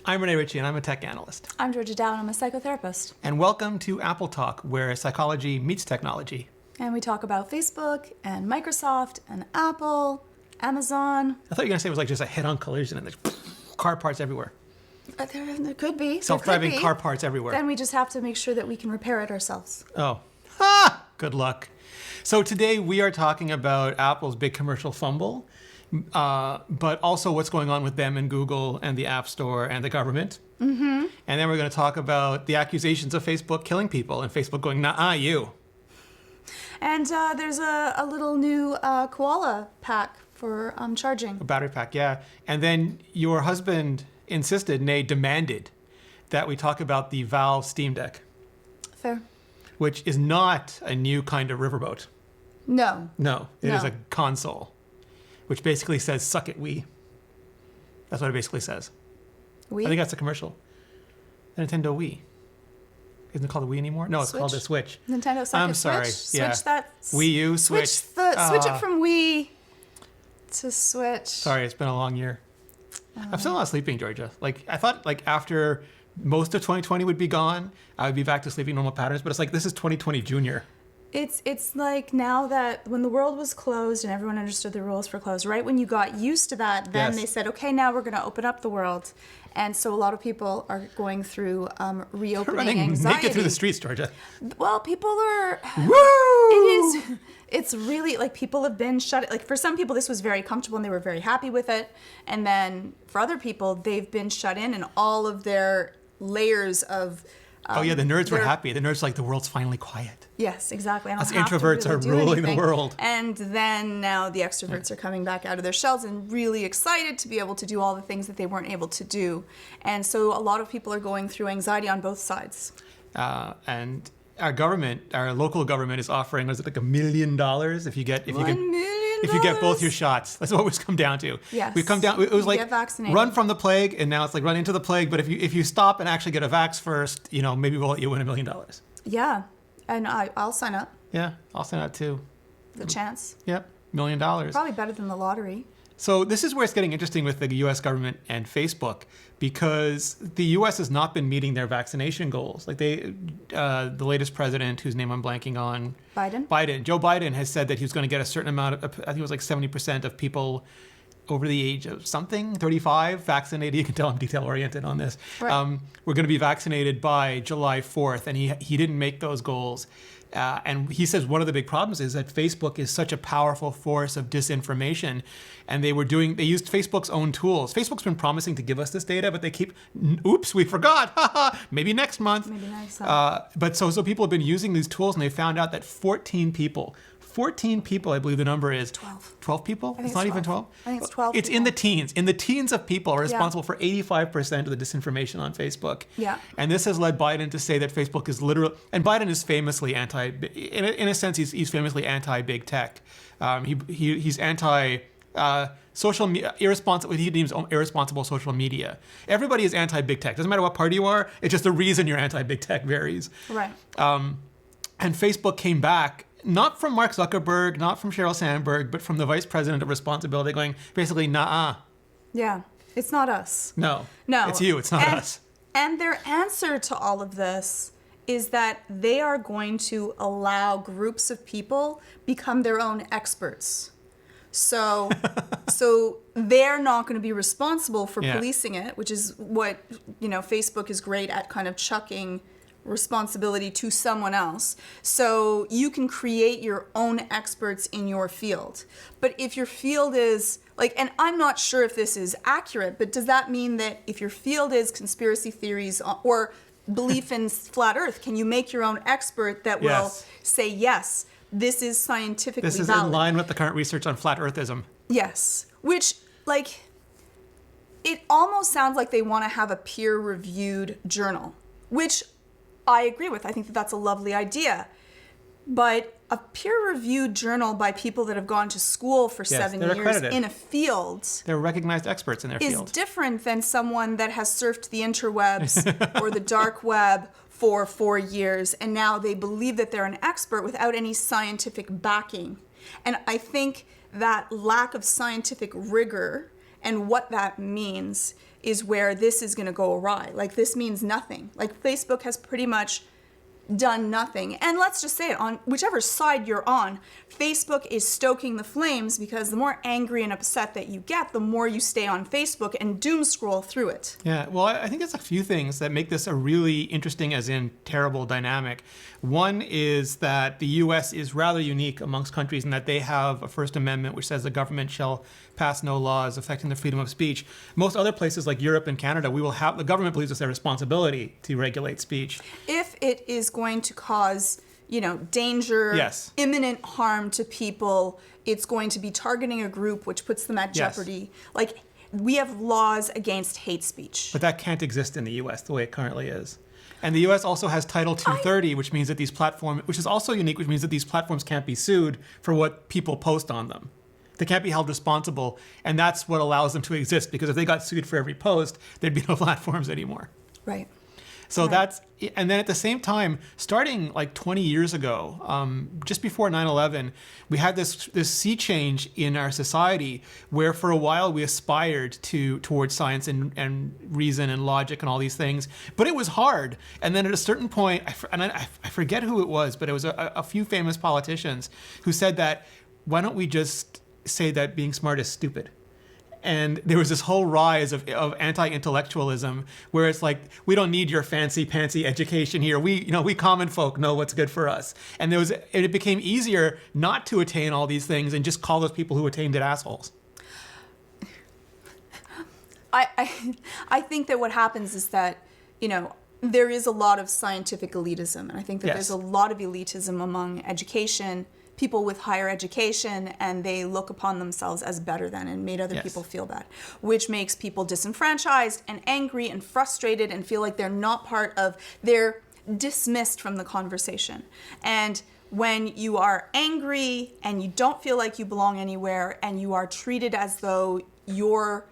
I'm Rene Ritchie, and I'm a tech analyst. I'm Georgia Dow, and I'm a psychotherapist. And welcome to Apple Talk, where psychology meets technology. And we talk about Facebook and Microsoft and Apple, Amazon. I thought you were going to say it was like just a head-on collision and there's car parts everywhere. There could be. Self-driving car parts everywhere. Then we just have to make sure that we can repair it ourselves. Oh. Good luck. So today we are talking about Apple's big commercial fumble, but also what's going on with them and Google and the App Store and the government. Mm-hmm. And then we're going to talk about the accusations of Facebook killing people and Facebook going, nah, you. And there's a little new koala pack for charging. A battery pack, yeah. And then your husband insisted, nay, demanded, that we talk about the Valve Steam Deck. Fair. Which is not a new kind of riverboat. No. No, it is a console, which basically says, suck it, Wii. That's what it basically says. Wii? I think that's a commercial. The Nintendo Wii. Isn't it called the Wii anymore? No, it's called the Switch. Nintendo Suck I'm It sorry. Switch? Yeah. Switch that. Wii U, Switch. Switch it from Wii to Switch. Sorry, it's been a long year. I'm still not sleeping, Georgia. I thought after most of 2020 would be gone, I would be back to sleeping normal patterns, but it's like this is 2020 Junior. It's like now that when the world was closed and everyone understood the rules for closed, right when you got used to that, then they said, okay, now we're going to open up the world. And so a lot of people are going through reopening Running anxiety. naked through the streets, Georgia. Well, people are... Woo! It's really, people have been shut... for some people, this was very comfortable and they were very happy with it. And then for other people, they've been shut in and all of their layers of... the nerds were happy. The nerds the world's finally quiet. Yes, exactly. Us introverts are ruling the world. And then now the extroverts are coming back out of their shells and really excited to be able to do all the things that they weren't able to do. And so a lot of people are going through anxiety on both sides. And our government, our local government, is offering, was it $1 million if you get if you get both your shots? That's what it's come down to. Yes. We've come down. It was get vaccinated. Run from the plague, and now it's run into the plague. But if you stop and actually get a vax first, maybe we'll let you win $1 million. Yeah, and I'll sign up. Yeah, I'll sign up too. The chance. Yep, $1 million. Probably better than the lottery. So this is where it's getting interesting with the U.S. government and Facebook, because the U.S. has not been meeting their vaccination goals. The latest president, whose name I'm blanking on, Joe Biden has said that he was going to get a certain amount of, I think it was 70% of people over the age of 35 vaccinated. You can tell I'm detail-oriented on this. Right. We're going to be vaccinated by July 4th, and he didn't make those goals. And he says one of the big problems is that Facebook is such a powerful force of disinformation, and they used Facebook's own tools. Facebook's been promising to give us this data, but they keep, oops, we forgot. Maybe next month. Maybe next month. But so people have been using these tools, and they found out that 14 people, I believe the number is 12. 12 people? It's not 12. even 12? I think it's 12. It's in the teens. In the teens of people are responsible for 85% of the disinformation on Facebook. Yeah. And this has led Biden to say that Facebook is literal. And Biden is famously in a sense, he's famously anti-big tech. He's anti social irresponsible. He deems irresponsible social media. Everybody is anti-big tech. Doesn't matter what party you are. It's just the reason you're anti-big tech varies. Right. And Facebook came back. Not from Mark Zuckerberg, not from Sheryl Sandberg, but from the vice president of responsibility going, basically, nah. Yeah, it's not us. No, No. It's you, it's not us. And their answer to all of this is that they are going to allow groups of people become their own experts. So they're not going to be responsible for policing it, which is what, Facebook is great at, kind of chucking responsibility to someone else. So you can create your own experts in your field. But if your field is and I'm not sure if this is accurate, but does that mean that if your field is conspiracy theories or belief in flat earth, can you make your own expert that will say, yes, this is scientifically valid? This is in line with the current research on flat earthism. Yes. Which, it almost sounds like they want to have a peer-reviewed journal, which I agree with. I think that that's a lovely idea. But a peer-reviewed journal by people that have gone to school for 7 years accredited in a field... They're recognized experts in their field. ...is different than someone that has surfed the interwebs or the dark web for 4 years, and now they believe that they're an expert without any scientific backing. And I think that lack of scientific rigor and what that means is where this is going to go awry. Like, this means nothing. Like, Facebook has pretty much done nothing. And let's just say it, on whichever side you're on, Facebook is stoking the flames, because the more angry and upset that you get, the more you stay on Facebook and doom scroll through it. Yeah, well, I think there's a few things that make this a really interesting, as in terrible, dynamic. One is that the US is rather unique amongst countries in that they have a First Amendment which says the government shall pass no laws affecting the freedom of speech. Most other places like Europe and Canada, the government believes it's their responsibility to regulate speech. If it is going to cause, danger, yes, imminent harm to people, it's going to be targeting a group which puts them at jeopardy. Yes. Like, we have laws against hate speech. But that can't exist in the US the way it currently is. And the US also has Title 230, which means that these platforms, which is also unique, which means that these platforms can't be sued for what people post on them. They can't be held responsible, and that's what allows them to exist, because if they got sued for every post, there'd be no platforms anymore. Right. So and then at the same time, starting like 20 years ago, just before 9/11, we had this sea change in our society where for a while we aspired towards science and reason and logic and all these things, but it was hard. And then at a certain point, I forget who it was, but it was a few famous politicians who said that, why don't we just say that being smart is stupid? And there was this whole rise of anti-intellectualism where it's like, we don't need your fancy-pantsy education here. We common folk know what's good for us. And it became easier not to attain all these things and just call those people who attained it assholes. I think that what happens is that, there is a lot of scientific elitism. And I think that there's a lot of elitism among people with higher education, and they look upon themselves as better than and made other people feel bad, which makes people disenfranchised and angry and frustrated and feel like they're dismissed from the conversation. And when you are angry and you don't feel like you belong anywhere, and you are treated as though your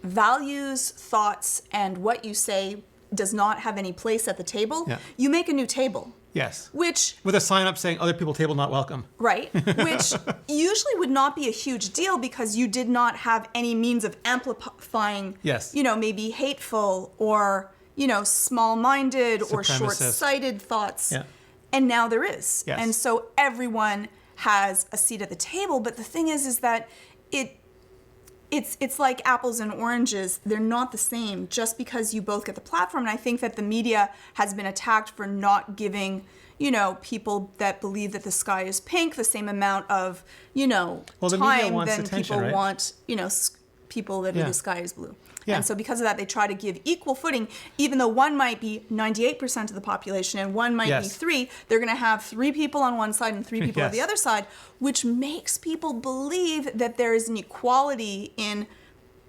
values, thoughts, and what you say does not have any place at the table, you make a new table. Yes. Which, with a sign up saying other people table not welcome. Right. Which usually would not be a huge deal because you did not have any means of amplifying, maybe hateful or, small-minded or short-sighted thoughts. Yeah. And now there is. Yes. And so everyone has a seat at the table. But the thing is that it's like apples and oranges. They're not the same just because you both get the platform. And I think that the media has been attacked for not giving, people that believe that the sky is pink the same amount of, time than people want, people that the sky is blue. Yeah. And so because of that, they try to give equal footing, even though one might be 98% of the population and one might be 3, they're going to have 3 people on one side and 3 people on the other side, which makes people believe that there is an equality in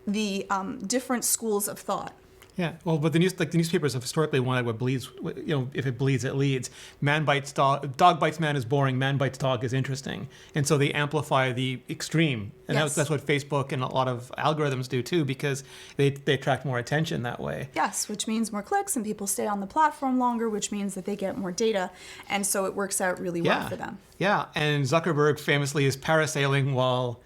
the different schools of thought. Yeah, well, but the newspapers have historically wanted what bleeds. If it bleeds, it leads. Man bites dog. Dog bites man is boring. Man bites dog is interesting. And so they amplify the extreme, and that's what Facebook and a lot of algorithms do too, because they attract more attention that way. Yes, which means more clicks, and people stay on the platform longer, which means that they get more data, and so it works out really well for them. Yeah, and Zuckerberg famously is parasailing while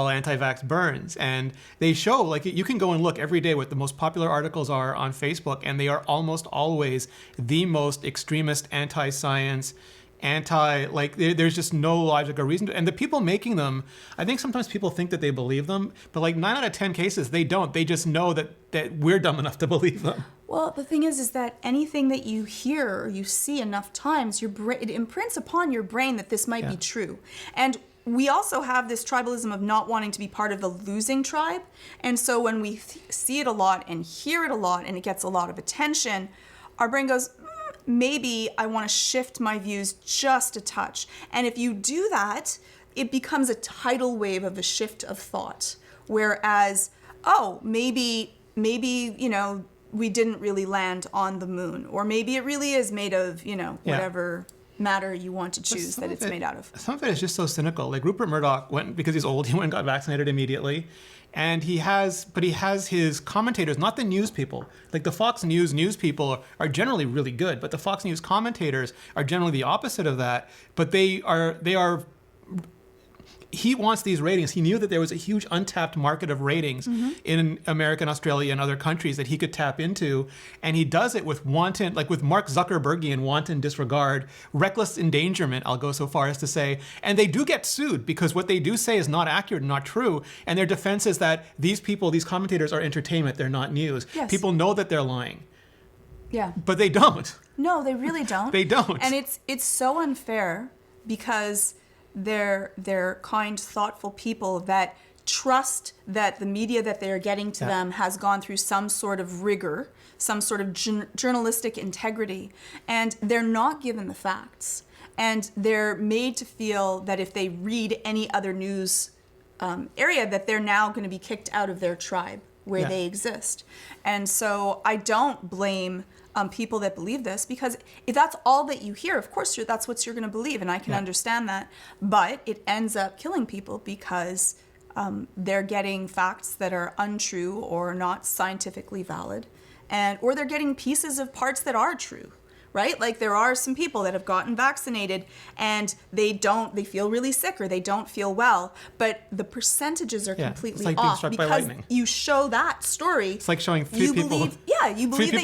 anti-vax burns. And they show, you can go and look every day what the most popular articles are on Facebook, and they are almost always the most extremist anti-science, there's just no logic or reason to. And the people making them, I think sometimes people think that they believe them, but 9 out of 10 cases, they don't. They just know that we're dumb enough to believe them. Well, the thing is that anything that you hear or you see enough times, it imprints upon your brain that this might be true. And we also have this tribalism of not wanting to be part of the losing tribe. And so when we see it a lot and hear it a lot and it gets a lot of attention, our brain goes, maybe I want to shift my views just a touch. And if you do that, it becomes a tidal wave of a shift of thought. Whereas, maybe we didn't really land on the moon. Or maybe it really is made of, whatever matter you want to choose that it's made out of. Some of it is just so cynical. Rupert Murdoch because he's old, he went and got vaccinated immediately. And he has his commentators, not the news people. The Fox News people are generally really good, but the Fox News commentators are generally the opposite of that. But they are he wants these ratings. He knew that there was a huge untapped market of ratings in America and Australia and other countries that he could tap into. And he does it with wanton, like with Mark Zuckerbergian wanton disregard, reckless endangerment, I'll go so far as to say. And they do get sued because what they do say is not accurate and not true. And their defense is that these people, these commentators are entertainment. They're not news. Yes. People know that they're lying. Yeah. But they don't. No, they really don't. They don't. And it's so unfair because they're kind, thoughtful people that trust that the media that they're getting to them has gone through some sort of rigor, some sort of journalistic integrity, and they're not given the facts. And they're made to feel that if they read any other news area, that they're now going to be kicked out of their tribe where they exist. And so I don't blame people that believe this, because if that's all that you hear, of course that's what you're going to believe, and I can understand that. But it ends up killing people because they're getting facts that are untrue or not scientifically valid, or they're getting pieces of parts that are true. Right? Like there are some people that have gotten vaccinated and they feel really sick or they don't feel well, but the percentages are completely it's like being off struck by because lightning. you show that story. It's like showing three people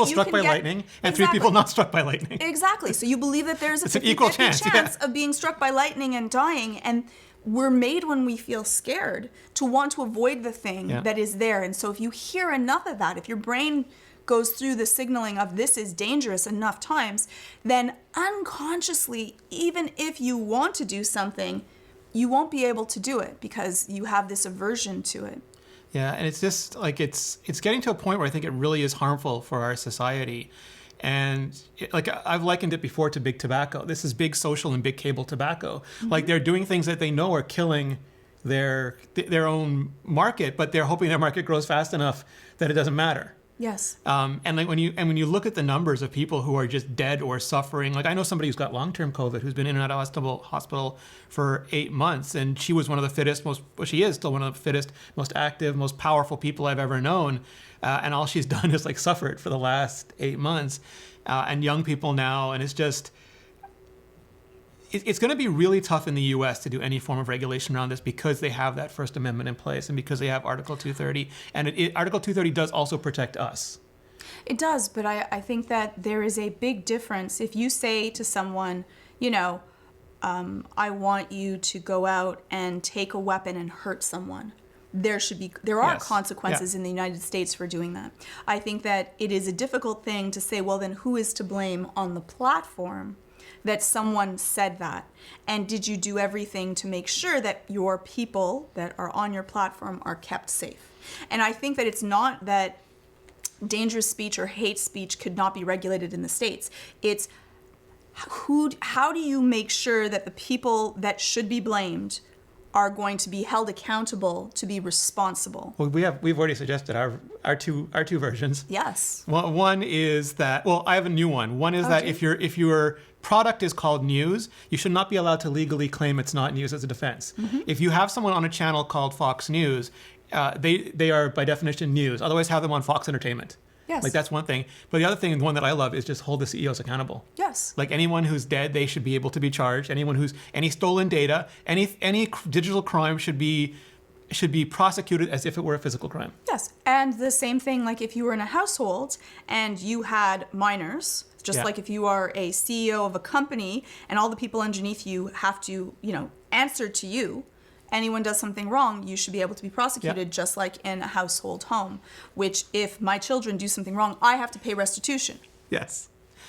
struck by lightning and 3 people not struck by lightning. Exactly. So you believe that there's a 50-50 equal chance of being struck by lightning and dying, and we're made when we feel scared to want to avoid the thing that is there. And so if you hear enough of that, if your brain goes through the signaling of this is dangerous enough times, then unconsciously, even if you want to do something, you won't be able to do it because you have this aversion to it. Yeah, and it's just like it's getting to a point where I think it really is harmful for our society. And like I've likened it before to big tobacco. This is big social and big cable tobacco. Like they're doing things that they know are killing their own market, but they're hoping their market grows fast enough that it doesn't matter. Yes. And like when you look at the numbers of people who are just dead or suffering, like I know somebody who's got long-term COVID who's been in and out of hospital for 8 months, and she was one of the fittest, she is still one of the fittest, most active, most powerful people I've ever known, and all she's done is like suffer it for the last 8 months, and young people now, and it's just. It's going to be really tough in the U.S. to do any form of regulation around this because they have that First Amendment in place and because they have Article 230. And Article 230 does also protect us. It does, but I think that there is a big difference. If you say to someone, I want you to go out and take a weapon and hurt someone, there are consequences in the United States for doing that. I think that it is a difficult thing to say, well, then who is to blame on the platform that someone said that? And did you do everything to make sure that your people that are on your platform are kept safe? And I think that it's not that dangerous speech or hate speech could not be regulated in the States. It's how do you make sure that the people that should be blamed are going to be held accountable to be responsible? Well, we've already suggested our two versions. Yes. Well, one is that, well, I have a new one. One is that if your product is called news, you should not be allowed to legally claim it's not news as a defense. If you have someone on a channel called Fox News, they are by definition news. Otherwise, have them on Fox Entertainment. Yes. Like that's one thing. But the other thing, the one that I love, is just hold the CEOs accountable. Yes. Like anyone who's dead, they should be able to be charged. Anyone who's any stolen data, any digital crime should be prosecuted as if it were a physical crime. Yes. And the same thing, like if you were in a household and you had minors, just like if you are a CEO of a company and all the people underneath you have to, answer to you. Anyone does something wrong, you should be able to be prosecuted just like in a household home, which if my children do something wrong, I have to pay restitution. Yes.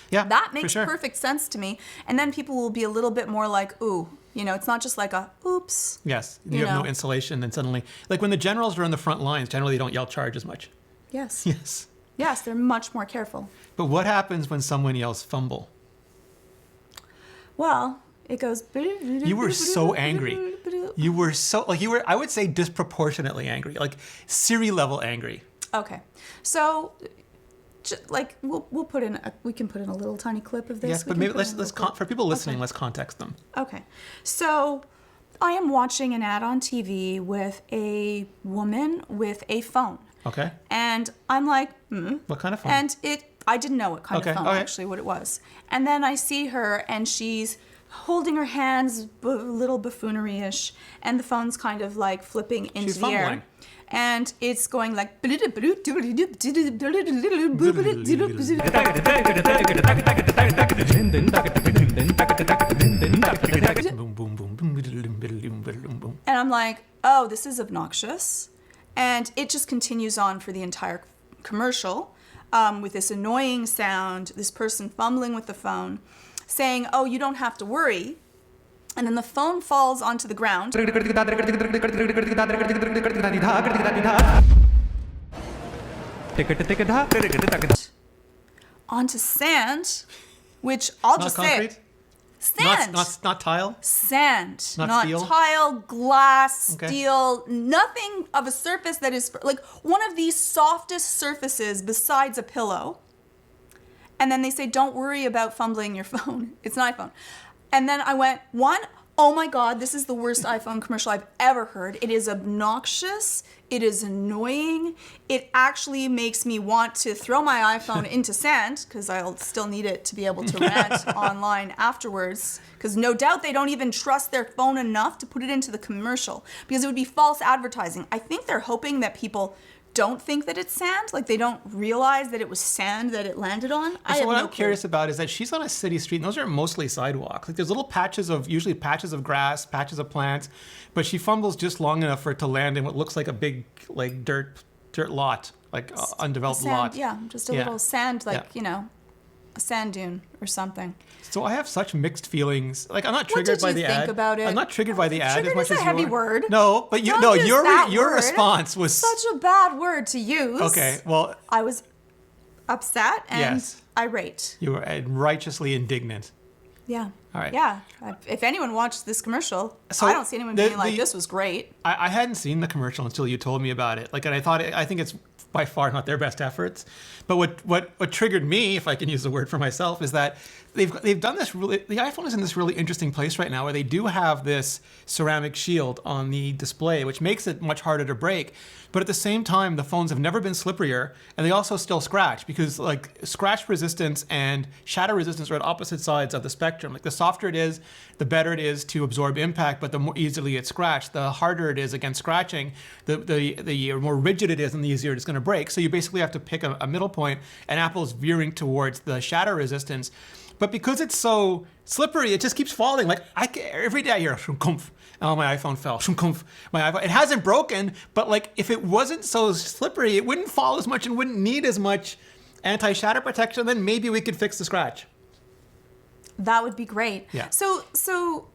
Yeah. That makes perfect sense to me. And then people will be a little bit more like, ooh, it's not just like a oops. Yes. You have no insulation, and suddenly, like when the generals are on the front lines, generally they don't yell charge as much. Yes. Yes. Yes, they're much more careful. But what happens when someone yells fumble? Well, it goes. You were so angry. I would say disproportionately angry, like Siri level angry. Okay. So, like, we can put in a little tiny clip of this. Yes, but maybe let's for people listening, let's context them. Okay. So, I am watching an ad on TV with a woman with a phone. Okay. And I'm like, What kind of phone? And I didn't know what kind of phone, actually, what it was. And then I see her, and she's holding her hands, a little buffoonery-ish, and the phone's kind of like flipping into She's the air. fumbling. And it's going like... And I'm like, oh, this is obnoxious. And it just continues on for the entire commercial with this annoying sound, this person fumbling with the phone, saying, oh, you don't have to worry. And then the phone falls onto the ground. Onto sand, which I'll just say... Sand. Not tile? Sand. Not steel? Tile, glass, Okay. steel, nothing of a surface that is like one of the softest surfaces besides a pillow. And then they say, don't worry about fumbling your phone. It's an iPhone. And then I went, oh my God, this is the worst iPhone commercial I've ever heard. It is obnoxious. It is annoying. It actually makes me want to throw my iPhone into sand because I'll still need it to be able to rant online afterwards. Because no doubt they don't even trust their phone enough to put it into the commercial because it would be false advertising. I think they're hoping that people don't think that it's sand, like they don't realize that it was sand that it landed on. So what I'm curious about is that she's on a city street, and those are mostly sidewalks. Like there's little usually patches of grass, patches of plants, but she fumbles just long enough for it to land in what looks like a big like dirt lot, like undeveloped sand, lot. Yeah, just a little sand, like a sand dune or something. So I have such mixed feelings. Like I'm not triggered by the ad. What did you think about it? I'm not triggered by the ad as much as you are. Triggered is a heavy word. No, but your response was such a bad word to use. Okay, well, I was upset and irate. You were righteously indignant. Yeah. All right. Yeah. If anyone watched this commercial, I don't see anyone being like, "This was great." I hadn't seen the commercial until you told me about it. Like, and I think it's by far not their best efforts. But what triggered me, if I can use the word for myself, is that they've done this really. The iPhone is in this really interesting place right now, where they do have this ceramic shield on the display, which makes it much harder to break. But at the same time, the phones have never been slipperier, and they also still scratch because like scratch resistance and shatter resistance are at opposite sides of the spectrum. Like the softer it is, the better it is to absorb impact, but the more easily it's scratched. The harder it is against scratching, the more rigid it is and the easier it's going to break. So you basically have to pick a middle point, and Apple's veering towards the shatter resistance. But because it's so slippery, it just keeps falling. Like every day I hear shumkumph. Oh, my iPhone fell. Shumkumph. My iPhone. It hasn't broken, but like if it wasn't so slippery, it wouldn't fall as much and wouldn't need as much anti-shatter protection. Then maybe we could fix the scratch. That would be great. Yeah. So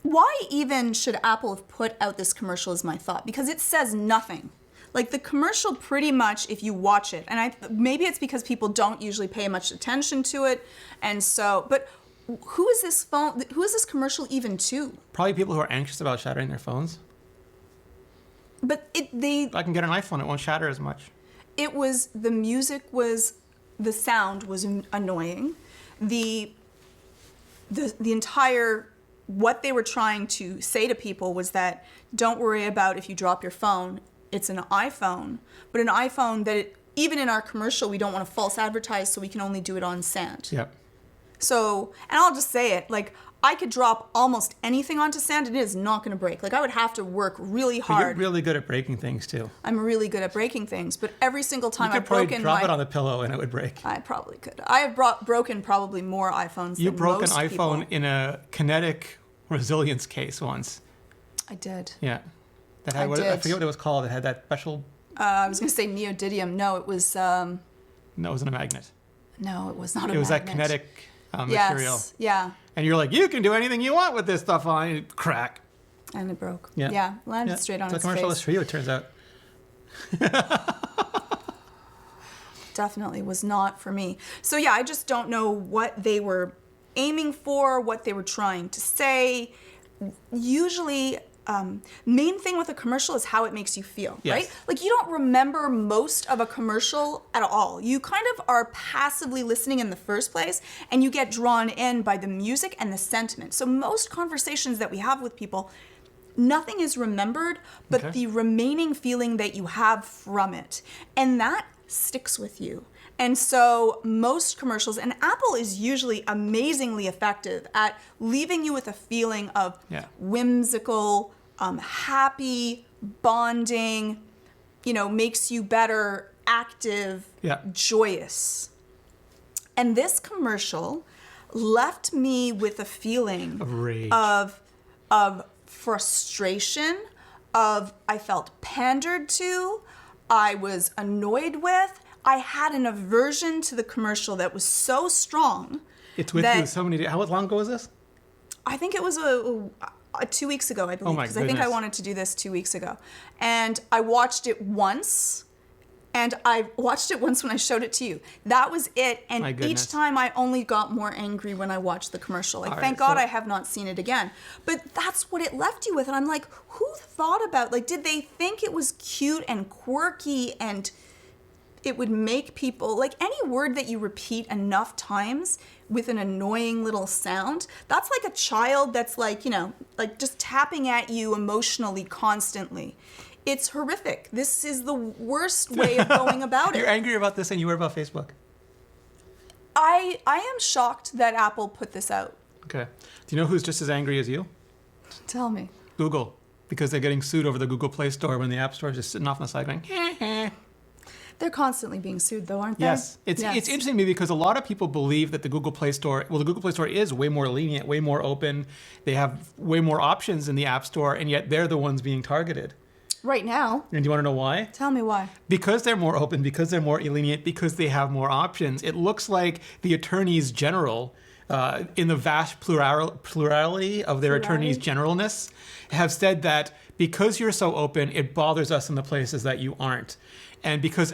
why even should Apple have put out this commercial is my thought, because it says nothing. Like the commercial pretty much, if you watch it, and maybe it's because people don't usually pay much attention to it, and so, but who is this commercial even to? Probably people who are anxious about shattering their phones. But I can get an iPhone, it won't shatter as much. It was, the sound was annoying. The entire, what they were trying to say to people was that don't worry about if you drop your phone, it's an iPhone. But an iPhone that, even in our commercial, we don't want to false advertise, so we can only do it on sand. Yep. So, and I'll just say it, like, I could drop almost anything onto sand and it is not going to break. Like, I would have to work really hard. But you're really good at breaking things, too. I'm really good at breaking things, but every single time I've broken You could probably drop it on the pillow and it would break. I probably could. I have broken probably more iPhones You than broke an most iPhone people. in a kinetic resilience case once. I did. Yeah. That I had, I did. forget what it was called. It had that special... I was going to say neodymium. No, it was... No, it wasn't a magnet. No, it was not a magnet. It was that kinetic material. Yes, yeah. And you're like, you can do anything you want with this stuff on. And it crack. And it broke. Yeah. Yeah, landed straight on So its the commercial face. is for you, it turns out. Definitely was not for me. So yeah, I just don't know what they were aiming for, what they were trying to say. Usually, main thing with a commercial is how it makes you feel, Yes. right? Like you don't remember most of a commercial at all. You kind of are passively listening in the first place, and you get drawn in by the music and the sentiment. So most conversations that we have with people, nothing is remembered but Okay. the remaining feeling that you have from it. And that sticks with you. And so most commercials, and Apple is usually amazingly effective at leaving you with a feeling of whimsical, happy, bonding, makes you better, active, joyous. And this commercial left me with a feeling of rage, of frustration, I felt pandered to, I was annoyed with. I had an aversion to the commercial that was so strong. It's with you so many days. How long ago was this? I think it was 2 weeks ago, I believe, because I think I wanted to do this 2 weeks ago. And I watched it once, and I watched it once when I showed it to you. That was it. And each time I only got more angry when I watched the commercial. Thank God I have not seen it again. But that's what it left you with. And I'm like, who thought about, did they think it was cute and quirky and it would make people, any word that you repeat enough times with an annoying little sound, that's like a child that's just tapping at you emotionally constantly. It's horrific. This is the worst way of going about it. You're angry about this and you were about Facebook? I am shocked that Apple put this out. Okay. Do you know who's just as angry as you? Tell me. Google. Because they're getting sued over the Google Play Store when the App Store is just sitting off on the side going, They're constantly being sued, though, aren't they? Yes. It's interesting to me because a lot of people believe that the Google Play Store is way more lenient, way more open. They have way more options in the App Store, and yet they're the ones being targeted. Right now. And do you want to know why? Tell me why. Because they're more open, because they're more lenient, because they have more options. It looks like the attorneys general, in the vast plurality of their attorneys generalness, have said that because you're so open, it bothers us in the places that you aren't. And because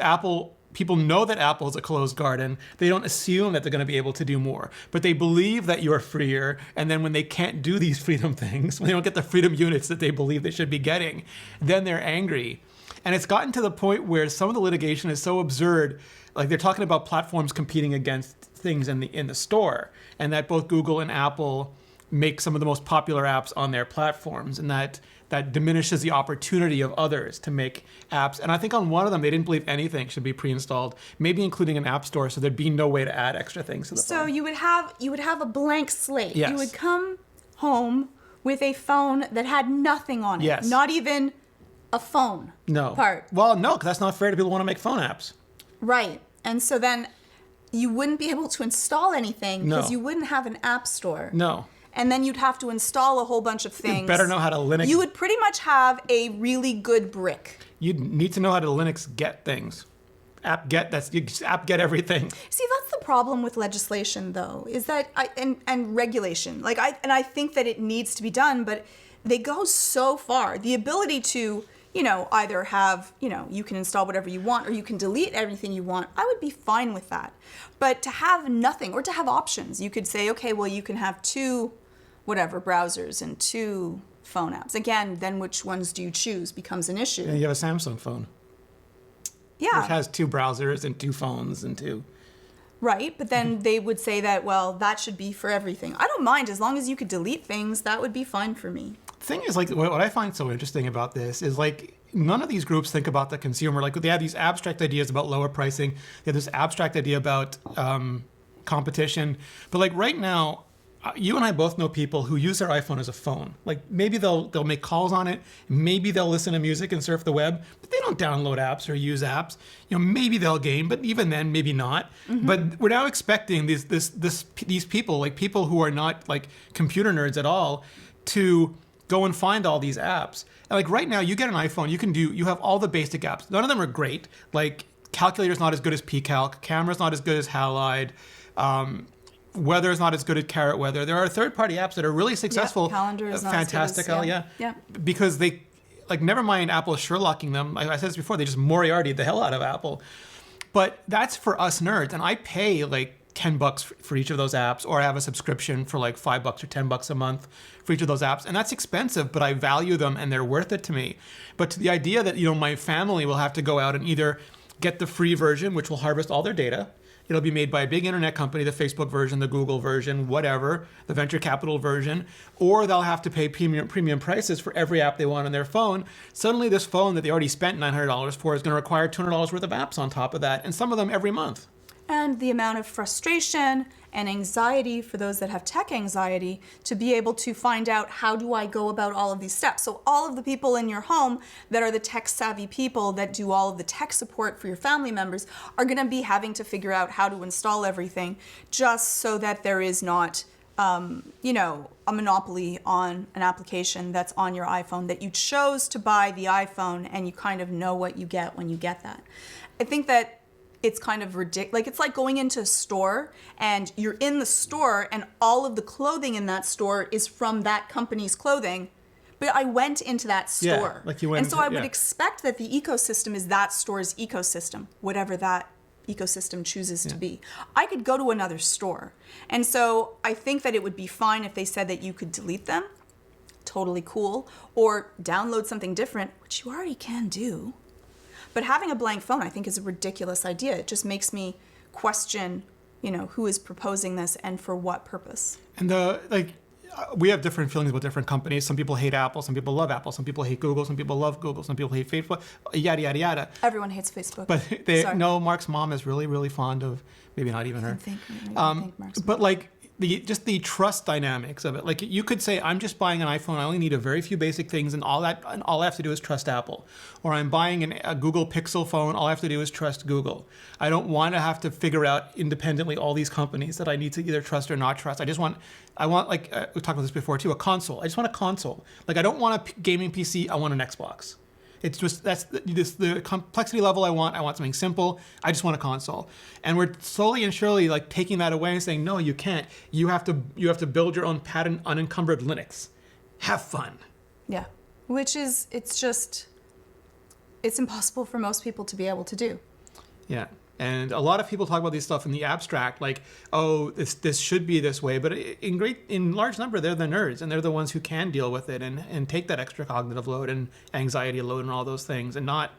people know that Apple is a closed garden, they don't assume that they're going to be able to do more. But they believe that you're freer, and then when they can't do these freedom things, when they don't get the freedom units that they believe they should be getting, then they're angry. And it's gotten to the point where some of the litigation is so absurd, they're talking about platforms competing against things in the store, and that both Google and Apple make some of the most popular apps on their platforms, and that diminishes the opportunity of others to make apps. And I think on one of them, they didn't believe anything should be pre-installed, maybe including an app store, so there'd be no way to add extra things to the phone. So you would have a blank slate. Yes. You would come home with a phone that had nothing on it. Yes. Not even a phone part. Well, no, because that's not fair to people who want to make phone apps. Right. And so then you wouldn't be able to install anything because you wouldn't have an app store. No. And then you'd have to install a whole bunch of things. You better know how to Linux. You would pretty much have a really good brick. You'd need to know how to Linux get things. App get everything. See, that's the problem with legislation, though, is that and regulation. I think that it needs to be done, but they go so far. The ability to, either have, you can install whatever you want or you can delete everything you want. I would be fine with that. But to have nothing or to have options, you could say, okay, well, you can have 2 browsers and 2 phone apps. Again, then which ones do you choose becomes an issue. And you have a Samsung phone. Yeah. Which has 2 browsers and 2 phones and 2. Right, but then they would say that, well, that should be for everything. I don't mind. As long as you could delete things, that would be fine for me. The thing is, what I find so interesting about this is, none of these groups think about the consumer. They have these abstract ideas about lower pricing. They have this abstract idea about competition. But, right now, you and I both know people who use their iPhone as a phone. Maybe they'll make calls on it. Maybe they'll listen to music and surf the web. But they don't download apps or use apps. Maybe they'll game, but even then, maybe not. Mm-hmm. But we're now expecting these people, people who are not computer nerds at all, to go and find all these apps. And right now, you get an iPhone, you have all the basic apps. None of them are great. Calculator's not as good as pCalc. Camera's not as good as Halide. Weather is not as good as Carrot Weather. There are third-party apps that are really successful. Yeah, calendar is not fantastic. As good as, yeah. Because they, never mind Apple Sherlocking them. I said this before, they just Moriarty'd the hell out of Apple. But that's for us nerds, and I pay $10 for each of those apps, or I have a subscription for $5 or $10 a month for each of those apps, and that's expensive, but I value them and they're worth it to me. But to the idea that my family will have to go out and either get the free version, which will harvest all their data. It'll be made by a big internet company, the Facebook version, the Google version, whatever, the venture capital version, or they'll have to pay premium prices for every app they want on their phone. Suddenly this phone that they already spent $900 for is going to require $200 worth of apps on top of that, and some of them every month. and the amount of frustration and anxiety for those that have tech anxiety to be able to find out, how do I go about all of these steps? So all of the people in your home that are the tech savvy people that do all of the tech support for your family members are going to be having to figure out how to install everything, just so that there is not a monopoly on an application that's on your iPhone, that you chose to buy the iPhone and you kind of know what you get when you get that. I think that it's kind of ridiculous. Like, it's like going into a store and you're in the store and all of the clothing in that store is from that company's clothing. But I went into that store. Like you went and so I would expect that the ecosystem is that store's ecosystem, whatever that ecosystem chooses to be. I could go to another store. And so I think that it would be fine if they said that you could delete them. Totally cool. Or download something different, which you already can do. But having a blank phone, I think, is a ridiculous idea. It just makes me question, who is proposing this and for what purpose. And we have different feelings about different companies. Some people hate Apple, some people love Apple, some people hate Google, some people love Google, some people hate Facebook, yada, yada, yada. Everyone hates Facebook. But Mark's mom is really, really fond of, maybe not even her. I think Mark's but like, the trust dynamics of it. Like, you could say, I'm just buying an iPhone, I only need a very few basic things, and all I have to do is trust Apple. Or I'm buying a Google Pixel phone, all I have to do is trust Google. I don't want to have to figure out independently all these companies that I need to either trust or not trust. I want like, we talked about this before too, a console. I just want a console. Like, I don't want a gaming PC, I want an Xbox. It's just, that's the complexity level I want. I want something simple. I just want a console. And we're slowly and surely like taking that away and saying, no, you can't. You have to build your own patent unencumbered Linux. Have fun. Yeah. Which is, it's impossible for most people to be able to do. Yeah. And a lot of people talk about these stuff in the abstract, like, oh, this should be this way. But in large number, they're the nerds, and they're the ones who can deal with it and take that extra cognitive load and anxiety load and all those things, and not.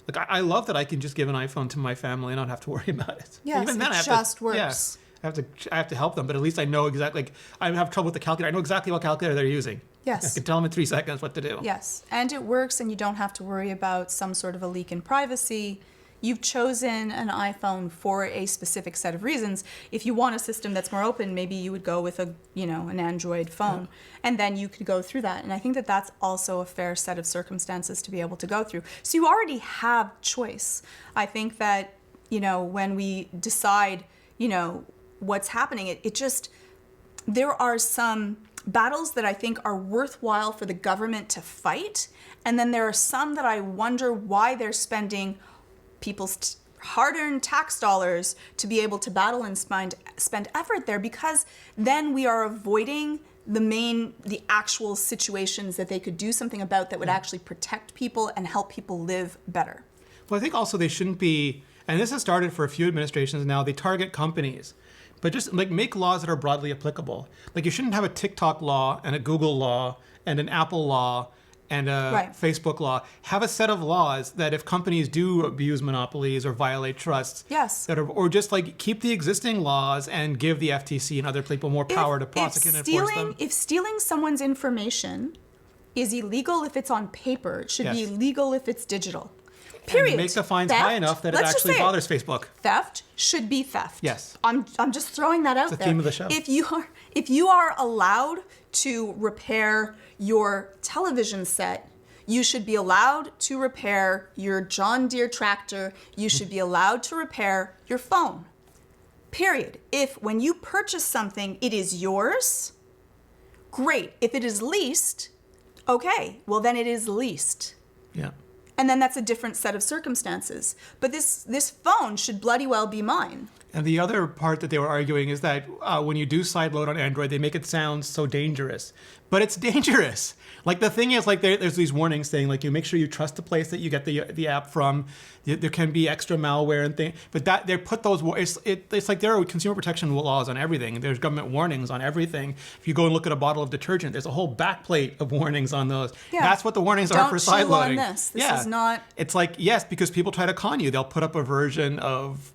Like, I love that I can just give an iPhone to my family and not have to worry about it. Yes, even then, it just works. Yeah, I have to help them, but at least I know exactly. Like, I have trouble with the calculator. I know exactly what calculator they're using. Yes. I can tell them in 3 seconds what to do. Yes, and it works, and you don't have to worry about some sort of a leak in privacy. You've chosen an iPhone for a specific set of reasons. If you want a system that's more open, maybe you would go with an Android phone, and then you could go through that. And I think that that's also a fair set of circumstances to be able to go through. So you already have choice. I think that, when we decide, what's happening, there are some battles that I think are worthwhile for the government to fight. And then there are some that I wonder why they're spending people's hard-earned tax dollars to be able to battle and spend effort there, because then we are avoiding the actual situations that they could do something about that would actually protect people and help people live better. Well, I think also they shouldn't be, and this has started for a few administrations now, they target companies, but just like make laws that are broadly applicable. Like, you shouldn't have a TikTok law and a Google law and an Apple law and a Facebook law. Have a set of laws that if companies do abuse monopolies or violate trusts, or just like keep the existing laws and give the FTC and other people more power to prosecute and enforce them. If stealing someone's information is illegal if it's on paper, it should be illegal if it's digital. Period. And make the fines high enough that it actually bothers Facebook. Theft should be theft. Yes. I'm just throwing that out there. It's the theme of the show. If you are allowed to repair your television set, you should be allowed to repair your John Deere tractor. You should be allowed to repair your phone. Period. If when you purchase something, it is yours, great. If it is leased, okay, well then it is leased. Yeah. And then that's a different set of circumstances. But this phone should bloody well be mine. And the other part that they were arguing is that when you do sideload on Android, they make it sound so dangerous. But it's dangerous. Like, the thing is, like, there's these warnings saying, like, you make sure you trust the place that you get the app from. There can be extra malware and things. But that they put those, it's like there are consumer protection laws on everything. There's government warnings on everything. If you go and look at a bottle of detergent, there's a whole backplate of warnings on those. Yeah. That's what the warnings are for sideloading. Don't chew on this. This is not... It's like, yes, because people try to con you. They'll put up a version of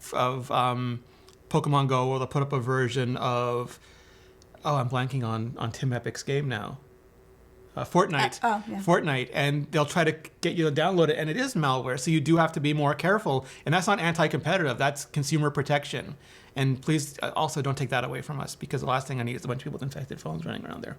Pokemon Go, or they'll put up a version of... Oh, I'm blanking on Tim Epic's game now. Fortnite. Fortnite, and they'll try to get you to download it, and it is malware. So you do have to be more careful, and that's not anti-competitive. That's consumer protection. And please also don't take that away from us, because the last thing I need is a bunch of people with infected phones running around there.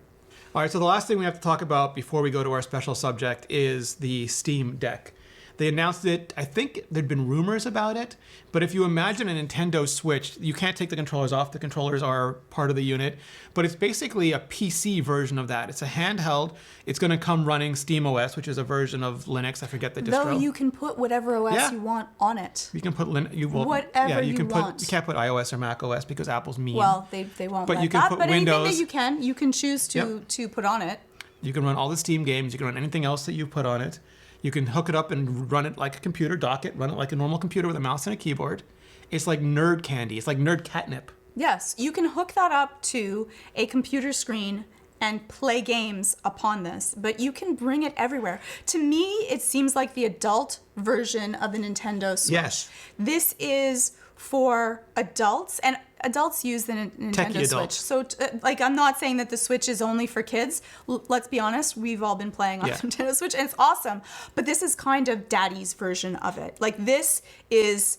All right, so the last thing we have to talk about before we go to our special subject is the Steam Deck. They announced it, I think there'd been rumors about it, but if you imagine a Nintendo Switch, you can't take the controllers off. The controllers are part of the unit, but it's basically a PC version of that. It's a handheld. It's going to come running SteamOS, which is a version of Linux. I forget the distro. Though you can put whatever OS you want on it. You can put whatever you want. You can't put iOS or Mac OS because Apple's mean. Well, they won't but let you can that. Put but Windows. anything that you can choose to put on it. You can run all the Steam games. You can run anything else that you put on it. You can hook it up and run it like a computer, dock it, run it like a normal computer with a mouse and a keyboard. It's like nerd candy. It's like nerd catnip. Yes, you can hook that up to a computer screen and play games upon this, but you can bring it everywhere. To me, it seems like the adult version of the Nintendo Switch. Yes. This is for adults, and adults use the Nintendo Switch. So, I'm not saying that the Switch is only for kids. Let's be honest, we've all been playing on the Nintendo Switch, and it's awesome. But this is kind of daddy's version of it. Like, this is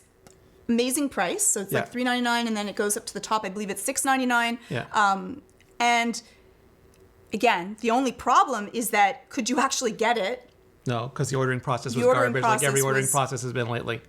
amazing price. So it's like $3.99, and then it goes up to the top. I believe it's $6.99. Yeah. And again, the only problem is that could you actually get it? No, because the ordering process was garbage, like every ordering process has been lately.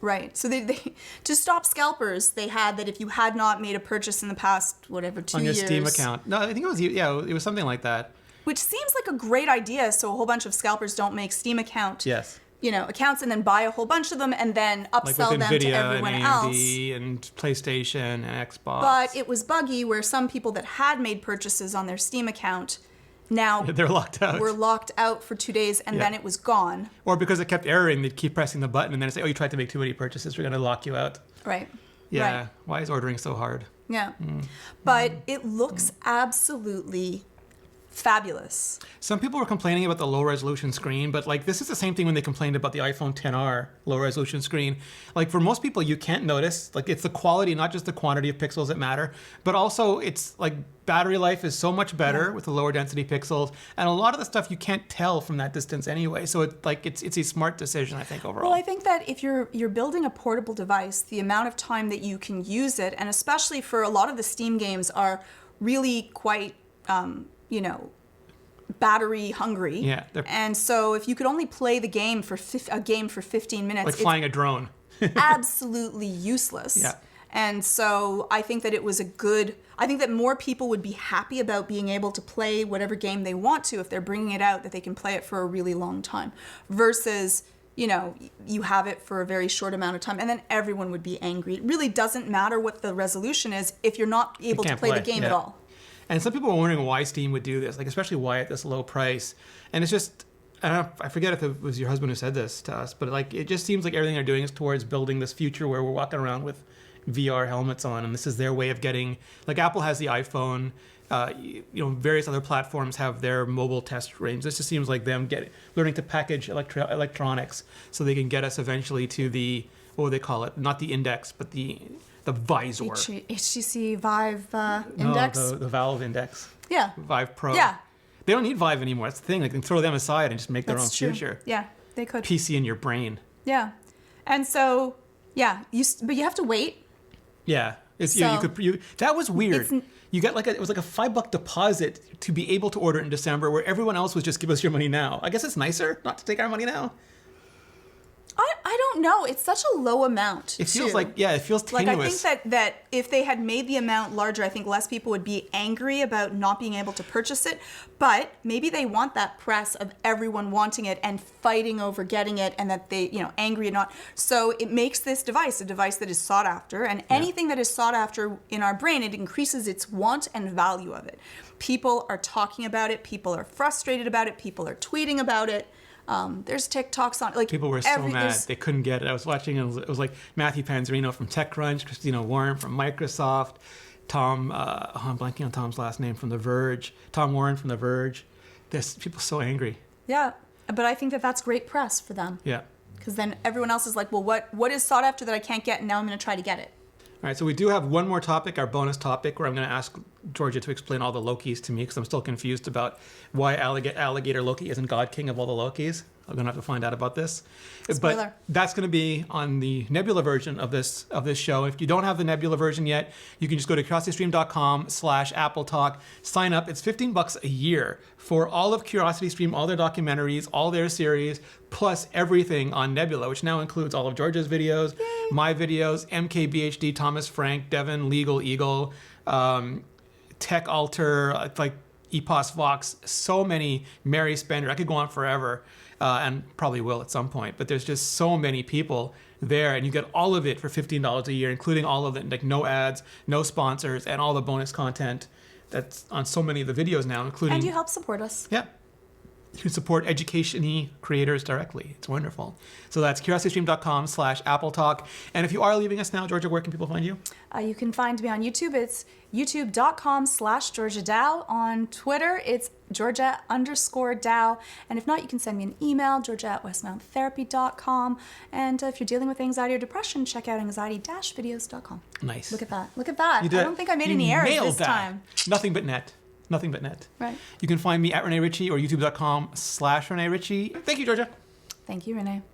Right. So they to stop scalpers, they had that if you had not made a purchase in the past, 2 years. On your Steam account. No, I think it was something like that. Which seems like a great idea, so a whole bunch of scalpers don't make Steam accounts and then buy a whole bunch of them and then upsell them Nvidia to everyone and else. AMD and PlayStation and Xbox. But it was buggy where some people that had made purchases on their Steam account now they're locked out. Were locked out for 2 days and then it was gone. Or because it kept erroring, they'd keep pressing the button and then say, "Oh, you tried to make too many purchases. We're going to lock you out." Right. Yeah. Right. Why is ordering so hard? Yeah. But it looks absolutely fabulous. Some people were complaining about the low resolution screen, but this is the same thing when they complained about the iPhone XR low resolution screen. For most people, you can't notice. It's the quality, not just the quantity of pixels that matter, but also it's battery life is so much better with the lower density pixels, and a lot of the stuff you can't tell from that distance anyway. So it's a smart decision, I think, overall. Well, I think that if you're building a portable device, the amount of time that you can use it, and especially for a lot of the Steam games are really quite battery hungry. Yeah. And so if you could only play the game for 15 minutes, like flying a drone. absolutely useless. Yeah. And so I think that I think that more people would be happy about being able to play whatever game they want to if they're bringing it out, that they can play it for a really long time versus, you have it for a very short amount of time and then everyone would be angry. It really doesn't matter what the resolution is if you're not able to play the game at all. And some people are wondering why Steam would do this, especially why at this low price. And it's just, I forget if it was your husband who said this to us, but it just seems like everything they're doing is towards building this future where we're walking around with VR helmets on, and this is their way of getting, Apple has the iPhone, various other platforms have their mobile test range. This just seems like them learning to package electronics so they can get us eventually to the, what would they call it? Not the Index, but the visor. HTC Vive Index? No, the Valve Index. Yeah. Vive Pro. Yeah. They don't need Vive anymore. That's the thing. They can throw them aside and just make their own future. Yeah, they could. PC in your brain. Yeah. And so, but you have to wait. Yeah. That was weird. You got it was like a $5 deposit to be able to order it in December where everyone else was just give us your money now. I guess it's nicer not to take our money now. I don't know. It's such a low amount. It feels it feels tenuous. I think that if they had made the amount larger, I think less people would be angry about not being able to purchase it. But maybe they want that press of everyone wanting it and fighting over getting it, and that they, angry and not. So it makes this device a device that is sought after, and anything that is sought after in our brain, it increases its want and value of it. People are talking about it. People are frustrated about it. People are tweeting about it. There's TikToks on it. People were so mad they couldn't get it. I was watching, it was Matthew Panzarino from TechCrunch, Christina Warren from Microsoft, Tom, I'm blanking on Tom's last name, from The Verge, Tom Warren from The Verge. There's people so angry. Yeah, but I think that that's great press for them. Yeah. Because then everyone else is like, well, what is sought after that I can't get, and now I'm going to try to get it. All right, so we do have one more topic, our bonus topic, where I'm going to ask Georgia to explain all the Lokis to me because I'm still confused about why alligator Loki isn't God King of all the Lokis. I'm going to have to find out about this. Spoiler. But that's going to be on the Nebula version of this show. If you don't have the Nebula version yet, you can just go to curiositystream.com/AppleTalk, sign up. It's $15 a year for all of CuriosityStream, all their documentaries, all their series, plus everything on Nebula, which now includes all of Georgia's videos, my videos, MKBHD, Thomas Frank, Devin, Legal Eagle, Tech Alter, like EPOS Vox, so many, Mary Spender. I could go on forever. And probably will at some point, but there's just so many people there, and you get all of it for $15 a year, including all of it, like no ads, no sponsors, and all the bonus content that's on so many of the videos now, including... And you help support us. Yeah. You can support education-y creators directly. It's wonderful. So that's curiositystream.com/AppleTalk. And if you are leaving us now, Georgia, where can people find you? You can find me on YouTube. It's youtube.com/GeorgiaDow. On Twitter, it's Georgia_Dow. And if not, you can send me an email, Georgia@westmounttherapy.com. And if you're dealing with anxiety or depression, check out anxiety-videos.com. Nice. Look at that. Look at that. I don't think I made any errors this time. Nothing but net. Nothing but net. Right. You can find me at Rene Ritchie or youtube.com/Rene Ritchie. Thank you, Georgia. Thank you, Rene.